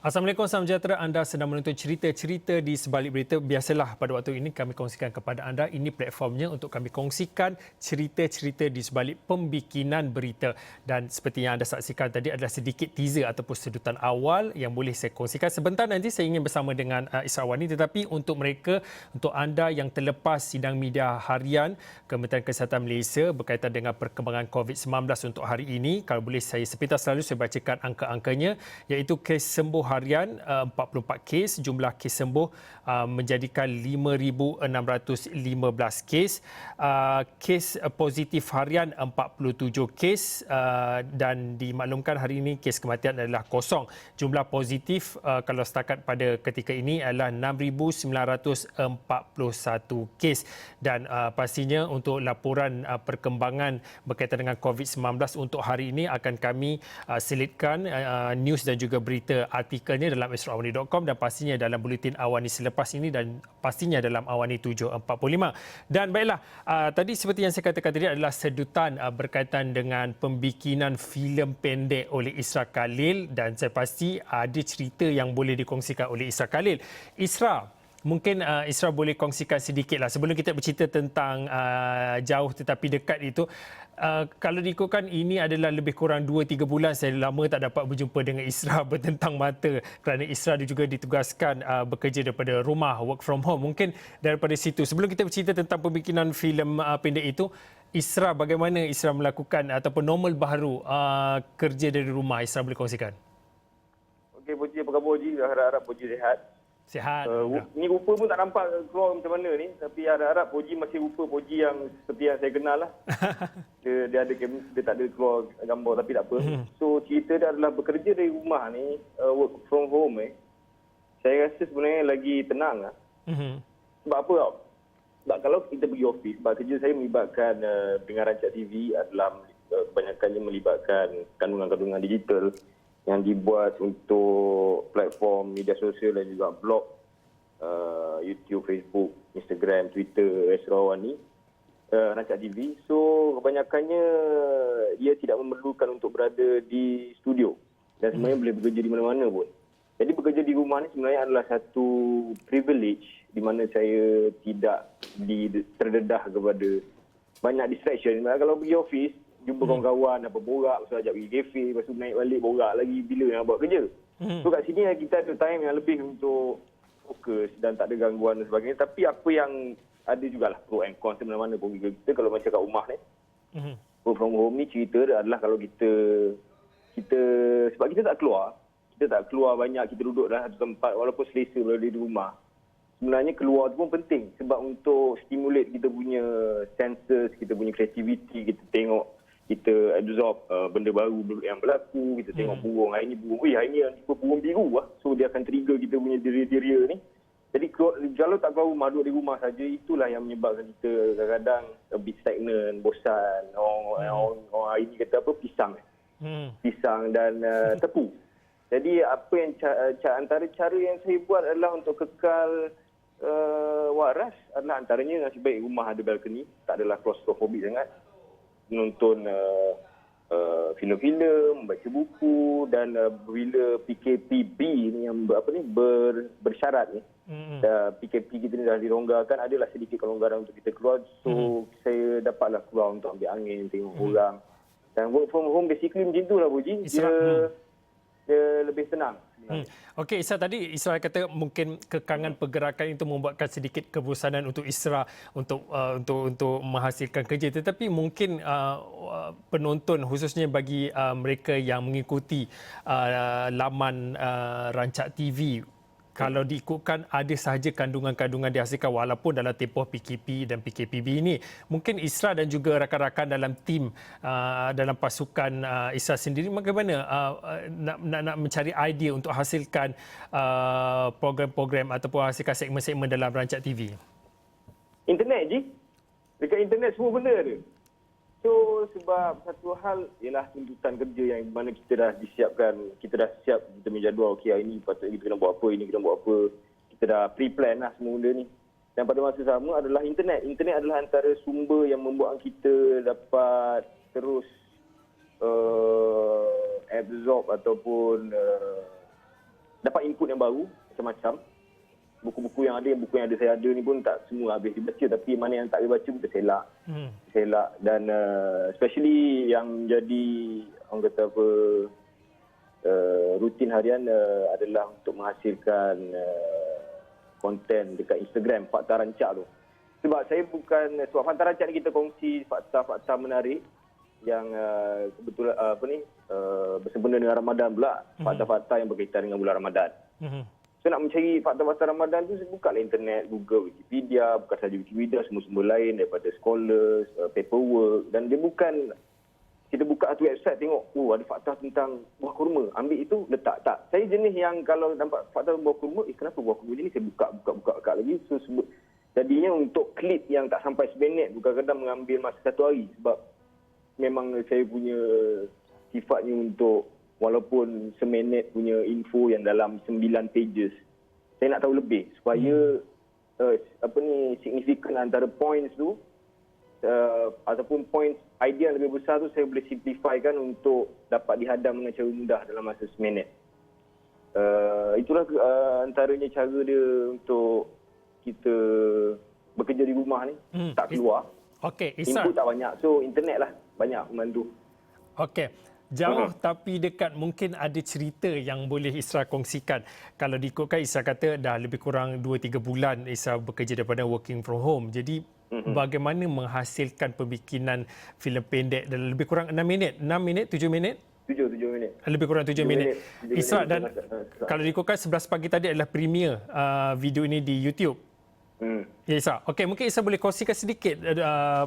Assalamualaikum, salam sejahtera. Anda sedang menonton cerita-cerita di sebalik berita. Biasalah pada waktu ini kami kongsikan kepada anda. Ini platformnya untuk kami kongsikan cerita-cerita di sebalik pembikinan berita. Dan seperti yang anda saksikan tadi adalah sedikit teaser ataupun sedutan awal yang boleh saya kongsikan. Sebentar nanti saya ingin bersama dengan Isra Wani. Tetapi untuk mereka, untuk anda yang terlepas sidang media harian Kementerian Kesihatan Malaysia berkaitan dengan perkembangan COVID-19 untuk hari ini, kalau boleh saya sepintas selalu saya bacakan angka-angkanya, iaitu kes sembuh harian 44 kes, jumlah kes sembuh menjadikan 5,615 kes, kes positif harian 47 kes dan dimaklumkan hari ini kes kematian adalah kosong. Jumlah positif kalau setakat pada ketika ini adalah 6,941 kes dan pastinya untuk laporan perkembangan berkaitan dengan COVID-19 untuk hari ini akan kami selitkan news dan juga berita artikelnya dalam esrawani.com dan pastinya dalam buletin Awani selepas ini dan pastinya dalam Awani 7.45. Dan baiklah, tadi seperti yang saya katakan tadi adalah sedutan berkaitan dengan pembikinan filem pendek oleh Isra Khalil dan saya pasti ada cerita yang boleh dikongsikan oleh Isra Khalil. Isra, mungkin Isra boleh kongsikan sedikitlah sebelum kita bercerita tentang jauh tetapi dekat itu. Kalau diikutkan ini adalah lebih kurang 2-3 bulan saya lama tak dapat berjumpa dengan Isra bertentang mata kerana Isra juga ditugaskan bekerja daripada rumah, work from home. Mungkin daripada situ, sebelum kita bercerita tentang pembikinan filem pendek itu, Isra, bagaimana Isra melakukan ataupun normal baharu kerja dari rumah? Isra boleh kongsikan? Okey, Puji, apa khabar Puji? Harap-harap Puji sihat. Sihat. Ni rupa pun tak nampak keluar macam mana ni. Tapi harap-harap Puji masih rupa Puji yang seperti yang saya kenal lah. Dia tak ada keluar gambar tapi tak apa. So cerita dia adalah bekerja dari rumah ni, work from home saya rasa sebenarnya lagi tenang lah. Sebab apa tau? Sebab kalau kita pergi office, sebab kerja saya melibatkan dengan rancak TV adalah kebanyakannya melibatkan kandungan-kandungan digital yang dibuat untuk platform media sosial dan juga blog, YouTube, Facebook, Instagram, Twitter, Esrawani, rancak TV. So kebanyakannya dia tidak memerlukan untuk berada di studio dan sebenarnya boleh bekerja di mana-mana pun. Jadi bekerja di rumah ni sebenarnya adalah satu privilege di mana saya tidak terdedah kepada banyak distraction. Kalau pergi office, jumpa kawan-kawan, apa borak, lepas tu ajak pergi kafe, lepas tu naik balik borak lagi bila nak buat kerja. So kat sini kita ada time yang lebih untuk fokus dan tak ada gangguan dan sebagainya. Tapi apa yang ada jugalah pro and cons mana-mana pun kita kalau macam kat rumah ni. Work from home ni cerita dia adalah kalau kita sebab kita tak keluar banyak, kita duduk dalam satu tempat walaupun selesa berada di rumah. Sebenarnya keluar tu pun penting sebab untuk stimulate kita punya senses, kita punya creativity, kita tengok, kita absorb benda baru yang berlaku, kita tengok burung, hari ni burung, hari ni burung biru lah. So dia akan trigger kita punya diri-diri ni. Jadi kalau tak keluar rumah, duduk di rumah saja, itulah yang menyebabkan kita kadang-kadang a bit stagnant, bosan. Orang hari ni kata apa, pisang dan tepu. Jadi apa yang antara cara yang saya buat adalah untuk kekal waras adalah antaranya nasib baik rumah ada balcony, tak adalah claustrophobic sangat. Menonton filem-filem, membaca buku dan bila PKPB ni yang bersyarat ni, PKP kita ni dah dironggarkan, adalah sedikit kelonggaran untuk kita keluar. So saya dapatlah keluar untuk ambil angin, tengok orang. Dan work from home basically macam itulah Puji. Dia lebih tenang. Okey, Isra, tadi Isra kata mungkin kekangan pergerakan itu membuatkan sedikit kebosanan untuk Isra untuk menghasilkan kerja, tetapi mungkin penonton khususnya bagi mereka yang mengikuti laman rancak TV, kalau diikutkan ada sahaja kandungan-kandungan dihasilkan walaupun dalam tempoh PKP dan PKPB ini. Mungkin Isra dan juga rakan-rakan dalam tim, dalam pasukan Isra sendiri, bagaimana nak mencari idea untuk hasilkan program-program ataupun hasilkan segmen-segmen dalam rancak TV? Internet je. Dekat internet semua benda ada. So sebab satu hal ialah tuntutan kerja yang mana kita dah disiapkan, kita dah siap, kita menjadual, okey hari ni patut kita kena buat apa, ini kita buat apa. Kita dah pre-plan lah semua benda ni. Dan pada masa sama adalah internet. Internet adalah antara sumber yang membuat kita dapat terus absorb ataupun dapat input yang baru macam-macam. Buku-buku yang ada saya ada ni pun tak semua habis dibaca, tapi mana yang tak dibaca kita selak. Dan especially yang jadi orang kata apa rutin harian adalah untuk menghasilkan konten dekat Instagram Fakta Rancak tu. Sebab Fakta Rancak ni kita kongsi fakta-fakta menarik yang kebetulan bersempena dengan Ramadan pula, fakta-fakta yang berkaitan dengan bulan Ramadan. So nak mencari fakta-fakta Ramadan tu, saya buka lah internet, Google, Wikipedia, bukan saja Wikipedia, semua sumber lain daripada scholars, paperwork. Dan dia bukan, kita buka satu website tengok, ada fakta tentang buah kurma, ambil itu, letak. Tak. Saya jenis yang kalau nampak fakta buah kurma, kenapa buah kurma ni, saya buka lagi. So, jadinya untuk klip yang tak sampai seminit, kadang-kadang mengambil masa 1 hari. Sebab memang saya punya sifatnya untuk walaupun seminit punya info yang dalam 9 pages, saya nak tahu lebih supaya signifikan antara points tu ataupun points idea yang lebih besar tu saya boleh simplifykan untuk dapat dihadam dengan cara mudah dalam masa seminit. Itulah antaranya cara dia untuk kita bekerja di rumah ni, tak keluar. Okey, Isra. Input tak banyak, so internet lah banyak membantu. Okey. Jauh tapi dekat, mungkin ada cerita yang boleh Isra kongsikan. Kalau diikutkan, Isra kata dah lebih kurang 2-3 bulan Isra bekerja daripada working from home. Jadi bagaimana menghasilkan pembikinan filem pendek dalam lebih kurang 6 minit? 6 minit? 7 minit? 7 minit. Lebih kurang 7 minit. Isra, dan kalau diikutkan 11 pagi tadi adalah premier video ini di YouTube. Ya, Isra. Okey, mungkin Isra boleh kongsikan sedikit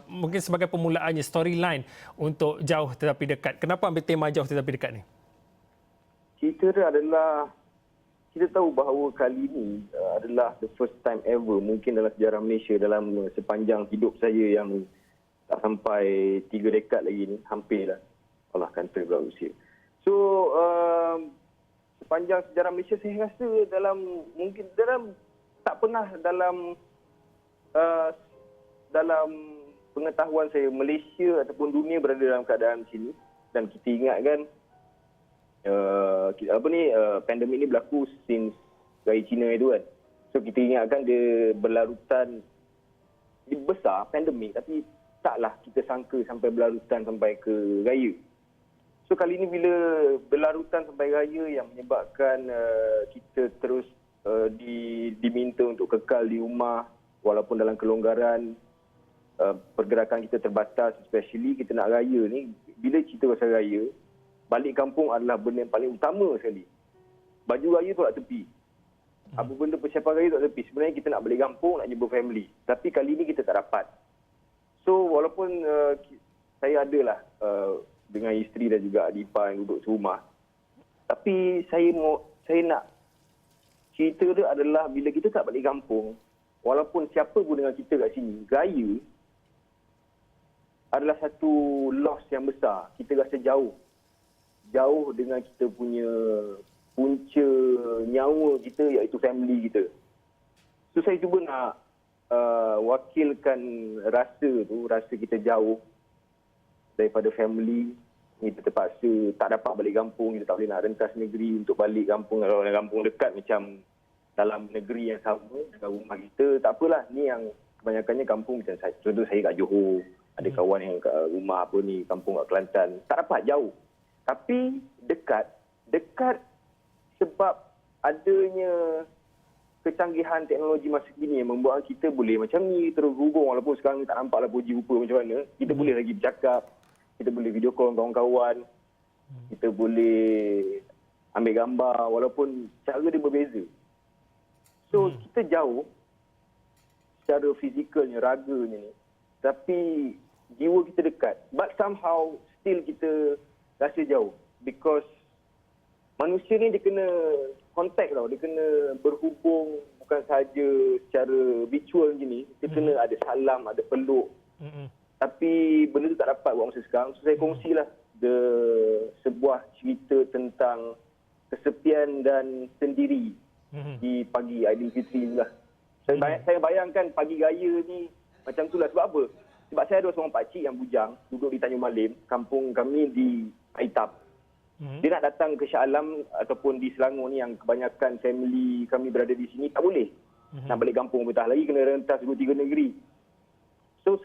mungkin sebagai permulaannya storyline untuk Jauh Tetapi Dekat. Kenapa ambil tema Jauh Tetapi Dekat ni? Cerita dia adalah, kita tahu bahawa kali ini adalah the first time ever mungkin dalam sejarah Malaysia, dalam sepanjang hidup saya yang tak sampai 3 dekad lagi ni, hampir lah. Allah kata pula usia. So, sepanjang sejarah Malaysia saya rasa mungkin tak pernah dalam pengetahuan saya Malaysia ataupun dunia berada dalam keadaan sini. Dan kita ingat kan pandemik ni berlaku since Raya Cina itu kan. So kita ingatkan dia berlarutan, dia besar pandemik, tapi taklah kita sangka sampai berlarutan sampai ke raya. So kali ni bila berlarutan sampai raya yang menyebabkan kita terus diminta untuk kekal di rumah walaupun dalam kelonggaran, pergerakan kita terbatas, especially kita nak raya ni. Bila cerita pasal raya, balik kampung adalah benda yang paling utama sekali. Baju raya tolak tepi, apa benda persiapan raya tolak tepi. Sebenarnya kita nak balik kampung, nak jumpa family, tapi kali ni kita tak dapat. So walaupun saya adalah dengan isteri dan juga adik ipar yang duduk serumah, tapi saya nak cerita dia adalah bila kita tak balik kampung, walaupun siapa pun dengan kita kat sini, raya adalah satu loss yang besar. Kita rasa jauh dengan kita punya punca nyawa kita, iaitu family kita. So saya cuba nak wakilkan rasa kita jauh daripada family. Kita terpaksa tak dapat balik kampung, kita tak boleh nak rentas negeri untuk balik kampung. Kalau kampung dekat macam dalam negeri yang sama dengan rumah kita, tak apalah. Ni yang kebanyakannya kampung macam saya. Contoh saya kat Johor, ada kawan yang kat rumah kampung kat Kelantan. Tak dapat, jauh. Tapi dekat sebab adanya kecanggihan teknologi masa kini yang membuat kita boleh macam ni terhubung, walaupun sekarang tak nampaklah puji rupa macam mana. Kita boleh lagi bercakap, kita boleh video call kawan-kawan, kita boleh ambil gambar walaupun cara dia berbeza. So kita jauh secara fizikalnya, raganya ni, tapi jiwa kita dekat. But somehow still kita rasa jauh, because manusia ni dia kena contact tau, dia kena berhubung bukan sahaja secara virtual gini, dia kena ada salam, ada peluk. Tapi benda tu tak dapat buat masa sekarang. So saya kongsilah sebuah cerita tentang kesepian dan sendiri di pagi Aidilfitri lah. Saya bayangkan pagi raya ni macam tu lah. Sebab apa? Sebab saya ada seorang pakcik yang bujang duduk di Tanjung Malim, kampung kami di Aitab. Dia nak datang ke Shah Alam ataupun di Selangor ni yang kebanyakan family kami berada di sini, tak boleh. Nak balik kampung betah lagi, kena rentas 2-3 negeri. So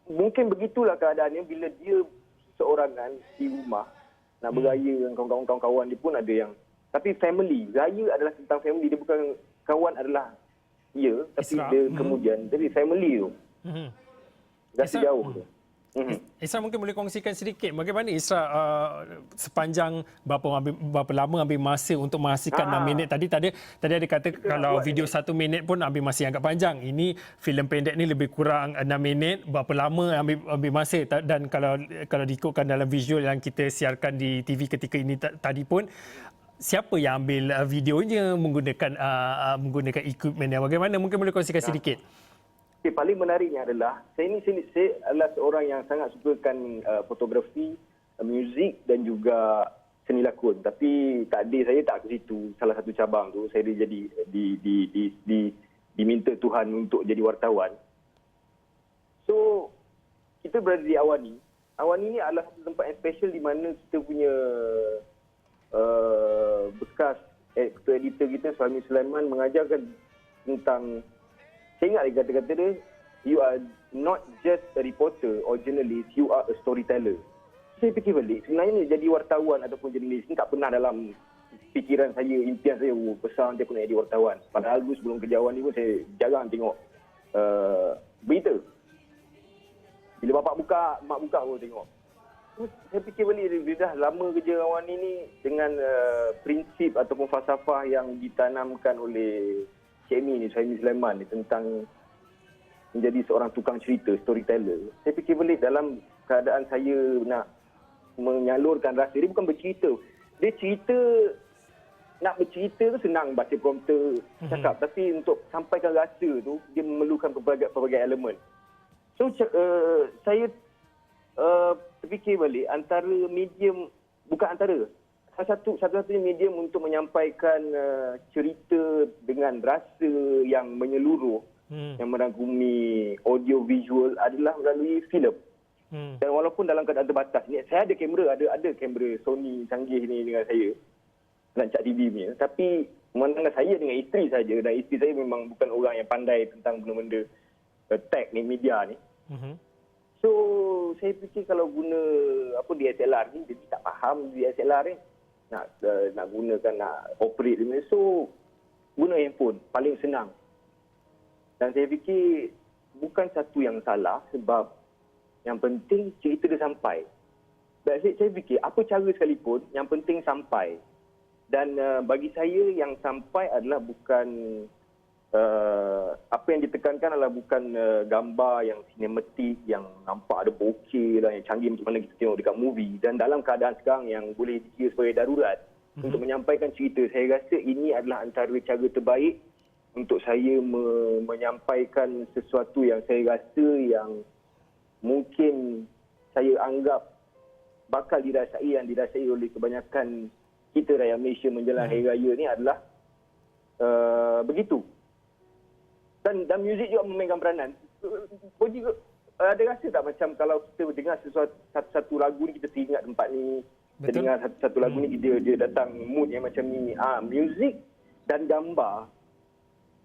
mungkin begitulah keadaannya bila dia seorangan di rumah nak beraya dengan kawan-kawan dia pun ada yang, tapi family, raya adalah tentang family, dia bukan kawan adalah dia, tapi Isra. dia kemudian jadi family tu. Rasa Isra. jauh tu. Isra mungkin boleh kongsikan sedikit bagaimana Isra sepanjang berapa lama ambil masa untuk menghasilkan 6 minit tadi ada kata kalau video 1 minit pun ambil masa yang agak panjang. Ini filem pendek ni lebih kurang 6 minit, berapa lama ambil masa, dan kalau diikutkan dalam visual yang kita siarkan di TV ketika ini tadi pun, siapa yang ambil videonya menggunakan equipment yang bagaimana, mungkin boleh kongsikan sedikit. Okay, paling menariknya adalah saya adalah seorang yang sangat sukakan fotografi, muzik dan juga seni lakon. Tapi takdir saya tak ke situ. Salah satu cabang tu saya jadi diminta Tuhan untuk jadi wartawan. So kita berada di Awani. Awani ni adalah satu tempat yang special di mana kita punya bekas ketua editor kita Suhaimi Sulaiman mengajarkan tentang, saya ingat lagi kata-kata dia, you are not just a reporter or journalist, you are a storyteller. Saya fikir balik, sebenarnya jadi wartawan ataupun jurnalis ni tak pernah dalam fikiran saya, impian saya, besar nanti aku nak jadi wartawan. Padahal dulu sebelum kerja Awani pun saya jarang tengok berita. Bila bapak buka, mak buka pun tengok. Saya fikir balik, dia dah lama kerja Awani ni dengan prinsip ataupun falsafah yang ditanamkan oleh Cik Mi ni, Suhaimi Sulaiman ni, tentang menjadi seorang tukang cerita, storyteller. Saya fikir balik dalam keadaan saya nak menyalurkan rasa. Dia bukan bercerita. Dia cerita, nak bercerita tu senang, baca prompter, cakap. Tapi untuk sampaikan rasa tu, dia memerlukan pelbagai elemen. So, saya terfikir balik antara medium, bukan antara, satu-satunya medium untuk menyampaikan cerita dengan rasa yang menyeluruh, yang merangkumi audio visual adalah melalui filem. Dan walaupun dalam keadaan terbatas ni, saya ada kamera, ada kamera Sony canggih ni dengan saya, Rancak TV punya. Tapi memandangkan saya dengan isteri saja, dan isteri saya memang bukan orang yang pandai tentang benda-benda teknik media ni. So saya fikir kalau guna DSLR ni, dia tak faham DSLR ni. Nak gunakan, nak operate ni. So, guna handphone. Paling senang. Dan saya fikir bukan satu yang salah sebab yang penting cerita dia sampai. Dan saya fikir apa cara sekalipun, yang penting sampai. Dan bagi saya yang sampai adalah bukan, apa yang ditekankan adalah bukan gambar yang sinematik, yang nampak ada bokeh lah, yang canggih macam mana kita tengok dekat movie. Dan dalam keadaan sekarang yang boleh dikira sebagai darurat, untuk menyampaikan cerita, saya rasa ini adalah antara cara terbaik untuk saya menyampaikan sesuatu yang saya rasa yang mungkin saya anggap bakal yang dirasai oleh kebanyakan kita rakyat Malaysia menjelang Hari Raya ni adalah begitu. Dan muzik juga memainkan peranan. Koji, ada rasa tak macam kalau kita dengar satu lagu ni, kita teringat tempat ni. Kita dengar satu lagu ni, dia datang mood yang macam ni. Muzik dan gambar,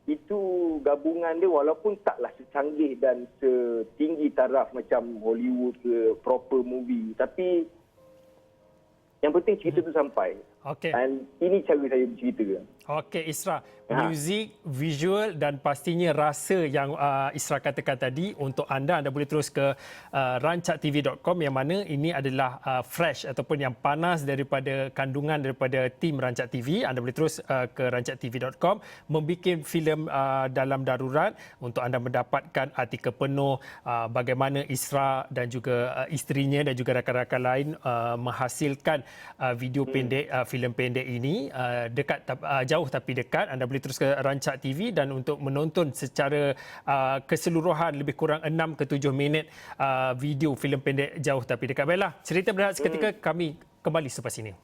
itu gabungan dia walaupun taklah secanggih dan setinggi taraf macam Hollywood ke proper movie. Tapi yang penting cerita tu sampai. Okay. Dan ini cara saya bercerita. Okey, Isra. Muzik, visual dan pastinya rasa yang Isra katakan tadi, untuk anda boleh terus ke rancaktv.com, yang mana ini adalah fresh ataupun yang panas daripada kandungan daripada tim Rancak TV. Anda boleh terus ke rancaktv.com, membuat filem dalam darurat untuk anda mendapatkan artikel penuh bagaimana Isra dan juga isterinya dan juga rakan-rakan lain menghasilkan video pendek, filem pendek ini jauh tapi dekat. Anda boleh terus ke Rancak TV, dan untuk menonton secara keseluruhan lebih kurang 6 ke 7 minit video filem pendek jauh tapi dekat. Baiklah, cerita berehat seketika, kami kembali selepas ini.